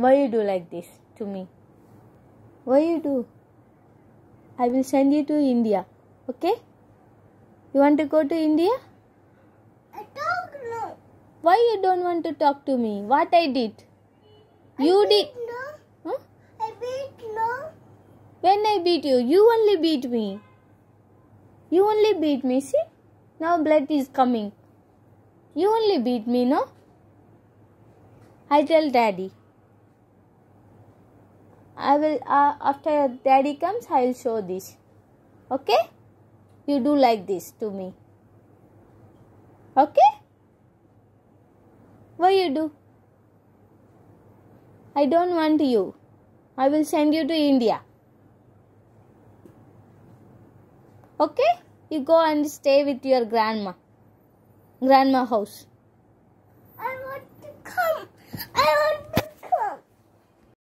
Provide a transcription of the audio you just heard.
Why you do like this to me? Why you do? I will send you to India. Okay? You want to go to India? I don't know. Why you don't want to talk to me? What I did? You did. No. Huh? I beat no. When I beat you? You only beat me. You only beat me. See? Now blood is coming. You only beat me, no? I tell daddy. I will, after daddy comes, I will show this. Okay? You do like this to me. Okay? Why you do? I don't want you. I will send you to India. Okay? You go and stay with your grandma house.